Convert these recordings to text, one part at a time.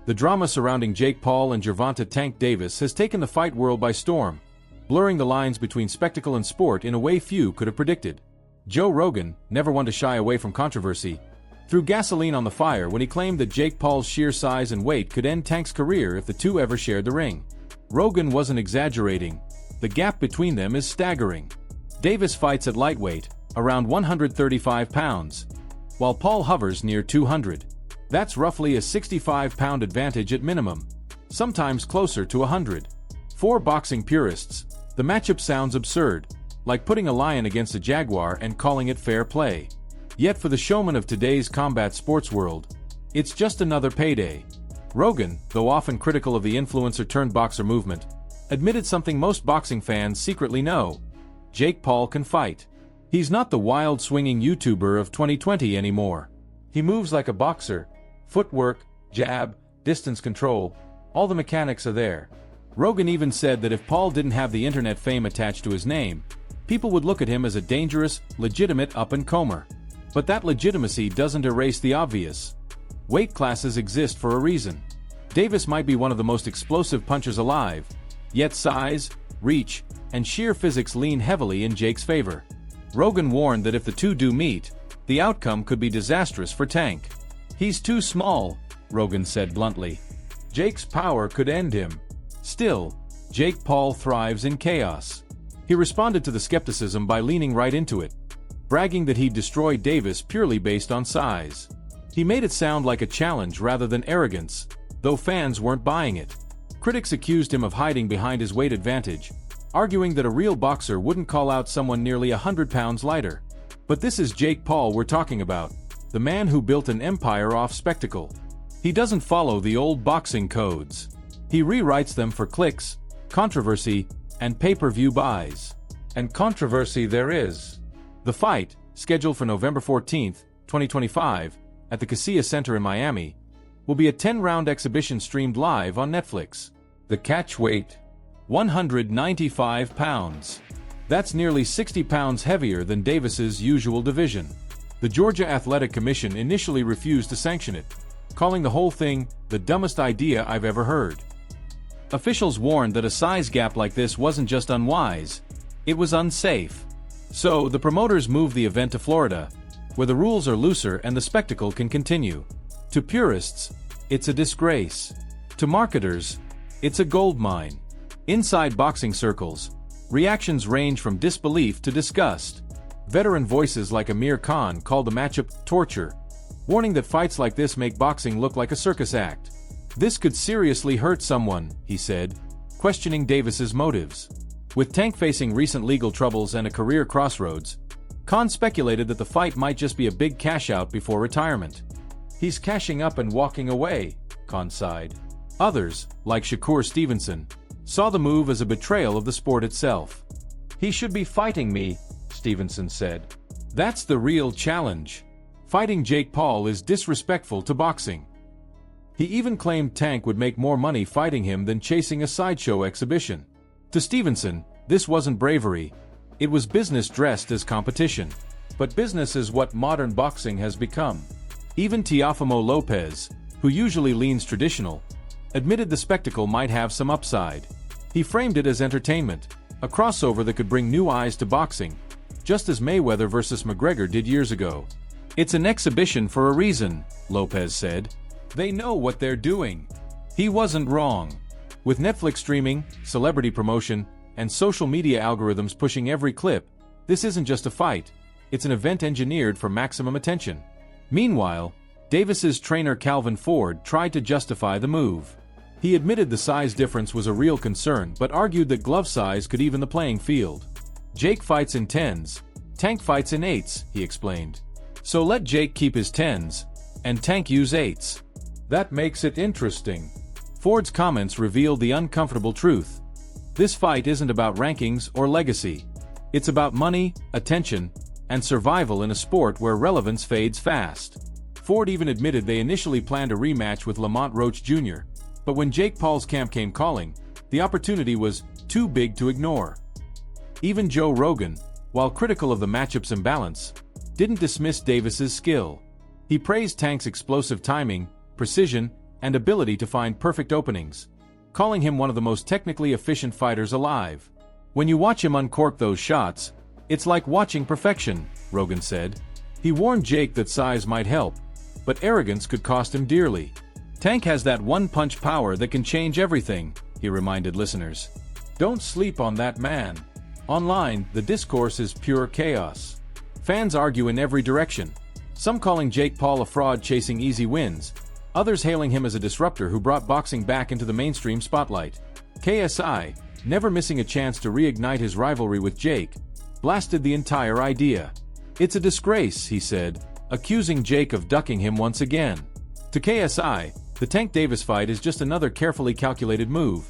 The drama surrounding Jake Paul and Gervonta Tank Davis has taken the fight world by storm, blurring the lines between spectacle and sport in a way few could have predicted. Joe Rogan, never one to shy away from controversy, threw gasoline on the fire when he claimed that Jake Paul's sheer size and weight could end Tank's career if the two ever shared the ring. Rogan wasn't exaggerating. The gap between them is staggering. Davis fights at lightweight, around 135 pounds, while Paul hovers near 200. That's roughly a 65-pound advantage at minimum, sometimes closer to 100. For boxing purists, the matchup sounds absurd, like putting a lion against a jaguar and calling it fair play. Yet for the showman of today's combat sports world, it's just another payday. Rogan, though often critical of the influencer-turned-boxer movement, admitted something most boxing fans secretly know: Jake Paul can fight. He's not the wild swinging YouTuber of 2020 anymore. He moves like a boxer. Footwork, jab, distance control, all the mechanics are there. Rogan even said that if Paul didn't have the internet fame attached to his name, people would look at him as a dangerous, legitimate up-and-comer. But that legitimacy doesn't erase the obvious. Weight classes exist for a reason. Davis might be one of the most explosive punchers alive, yet size, reach, and sheer physics lean heavily in Jake's favor. Rogan warned that if the two do meet, the outcome could be disastrous for Tank. "He's too small," Rogan said bluntly. "Jake's power could end him." Still, Jake Paul thrives in chaos. He responded to the skepticism by leaning right into it, bragging that he'd destroy Davis purely based on size. He made it sound like a challenge rather than arrogance, though fans weren't buying it. Critics accused him of hiding behind his weight advantage, arguing that a real boxer wouldn't call out someone nearly 100 pounds lighter. But this is Jake Paul we're talking about, the man who built an empire off spectacle. He doesn't follow the old boxing codes. He rewrites them for clicks, controversy, and pay-per-view buys. And controversy there is. The fight, scheduled for November 14, 2025, at the Casilla Center in Miami, will be a 10-round exhibition streamed live on Netflix. The catch weight: 195 pounds. That's nearly 60 pounds heavier than Davis's usual division. The Georgia Athletic Commission initially refused to sanction it, calling the whole thing the dumbest idea I've ever heard. Officials warned that a size gap like this wasn't just unwise, it was unsafe. So, the promoters moved the event to Florida, where the rules are looser and the spectacle can continue. To purists, it's a disgrace. To marketers, it's a goldmine. Inside boxing circles, reactions range from disbelief to disgust. Veteran voices like Amir Khan called the matchup torture, warning that fights like this make boxing look like a circus act. "This could seriously hurt someone," he said, questioning Davis's motives. With Tank facing recent legal troubles and a career crossroads, Khan speculated that the fight might just be a big cash-out before retirement. "He's cashing up and walking away," Khan sighed. Others, like Shakur Stevenson, saw the move as a betrayal of the sport itself. "He should be fighting me," Stevenson said. "That's the real challenge. Fighting Jake Paul is disrespectful to boxing." He even claimed Tank would make more money fighting him than chasing a sideshow exhibition. To Stevenson, this wasn't bravery. It was business dressed as competition. But business is what modern boxing has become. Even Teofimo Lopez, who usually leans traditional, admitted the spectacle might have some upside. He framed it as entertainment, a crossover that could bring new eyes to boxing, just as Mayweather versus McGregor did years ago. "It's an exhibition for a reason," Lopez said. "They know what they're doing." He wasn't wrong. With Netflix streaming, celebrity promotion, and social media algorithms pushing every clip, this isn't just a fight, it's an event engineered for maximum attention. Meanwhile, Davis's trainer Calvin Ford tried to justify the move. He admitted the size difference was a real concern but argued that glove size could even the playing field. "Jake fights in 10s, Tank fights in 8s, he explained. "So let Jake keep his 10s, and Tank use 8s. That makes it interesting." Ford's comments revealed the uncomfortable truth. This fight isn't about rankings or legacy. It's about money, attention, and survival in a sport where relevance fades fast. Ford even admitted they initially planned a rematch with Lamont Roach Jr., but when Jake Paul's camp came calling, the opportunity was too big to ignore. Even Joe Rogan, while critical of the matchup's imbalance, didn't dismiss Davis's skill. He praised Tank's explosive timing, precision, and ability to find perfect openings, calling him one of the most technically efficient fighters alive. When you watch him uncork those shots, it's like watching perfection, Rogan said. He warned Jake that size might help, but arrogance could cost him dearly. Tank has that one-punch power that can change everything, he reminded listeners. Don't sleep on that man. Online, the discourse is pure chaos. Fans argue in every direction, some calling Jake Paul a fraud chasing easy wins, others hailing him as a disruptor who brought boxing back into the mainstream spotlight. KSI, never missing a chance to reignite his rivalry with Jake, blasted the entire idea. It's a disgrace, he said, accusing Jake of ducking him once again. To KSI, the Tank Davis fight is just another carefully calculated move,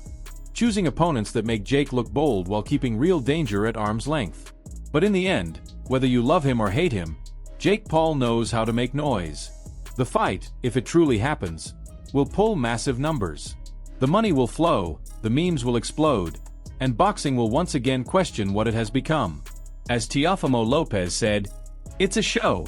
choosing opponents that make Jake look bold while keeping real danger at arm's length. But in the end, whether you love him or hate him, Jake Paul knows how to make noise. The fight, if it truly happens, will pull massive numbers. The money will flow, the memes will explode, and boxing will once again question what it has become. As Teofimo Lopez said, "It's a show."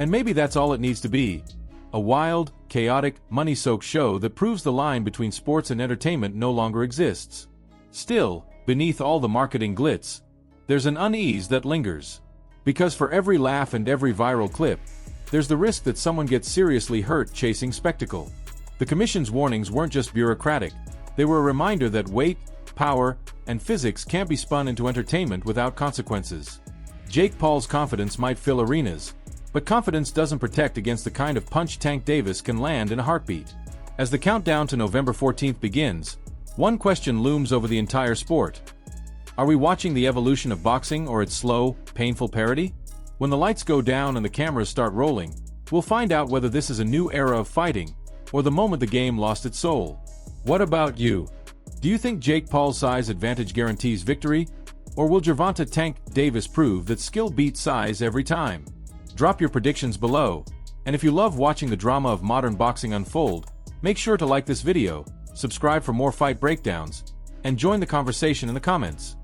And maybe that's all it needs to be. A wild, chaotic, money-soaked show that proves the line between sports and entertainment no longer exists. Still, beneath all the marketing glitz, there's an unease that lingers. Because for every laugh and every viral clip, there's the risk that someone gets seriously hurt chasing spectacle. The commission's warnings weren't just bureaucratic, they were a reminder that weight, power, and physics can't be spun into entertainment without consequences. Jake Paul's confidence might fill arenas, but confidence doesn't protect against the kind of punch Tank Davis can land in a heartbeat. As the countdown to November 14th begins, one question looms over the entire sport. Are we watching the evolution of boxing or its slow, painful parody? When the lights go down and the cameras start rolling, we'll find out whether this is a new era of fighting, or the moment the game lost its soul. What about you? Do you think Jake Paul's size advantage guarantees victory? Or will Gervonta Tank Davis prove that skill beats size every time? Drop your predictions below, and if you love watching the drama of modern boxing unfold, make sure to like this video, subscribe for more fight breakdowns, and join the conversation in the comments.